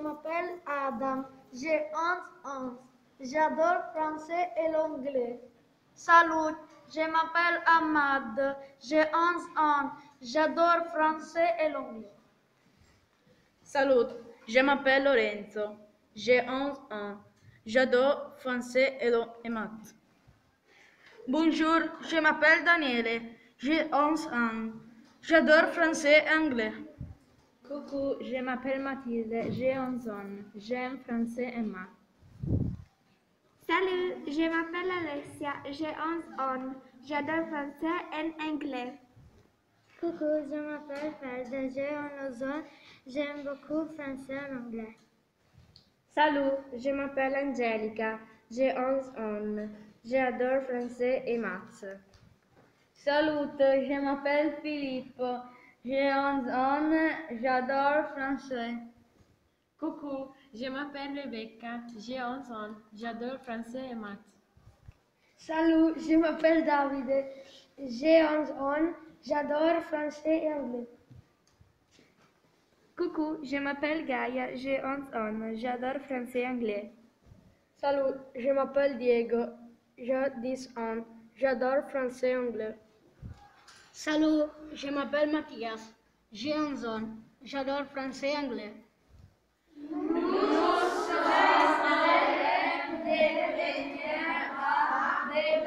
m'appelle Adam, j'ai 11 ans. J'adore français et l'anglais. Salut, je m'appelle Ahmad, j'ai 11 ans. J'adore français et l'anglais. Salut, je m'appelle Lorenzo, j'ai 11 ans. J'adore français et maths. Bonjour, je m'appelle Daniele, j'ai 11 ans. J'adore français et anglais. Coucou, je m'appelle Mathilde, j'ai 11 ans. J'aime français et maths. Salut, je m'appelle Alessia, j'ai 11 ans. J'adore français et anglais. Coucou, je m'appelle Felda, j'ai 11 ans. J'aime beaucoup français et anglais. Salut, je m'appelle Angelica, j'ai 11 ans. J'adore français et maths. Salut, je m'appelle Philippe, j'ai 11 ans, j'adore français. Coucou, je m'appelle Rebecca, j'ai 11 ans, j'adore français et maths. Salut, je m'appelle David, j'ai 11 ans, j'adore français et anglais. Coucou, je m'appelle Gaia, j'ai 11 ans. J'adore français et anglais. Salut, je m'appelle Diego, j'ai 10 ans. J'adore français et anglais. Salut, je m'appelle Mathias, j'ai 11 ans. J'adore français et anglais. Nous serons des chrétiens à des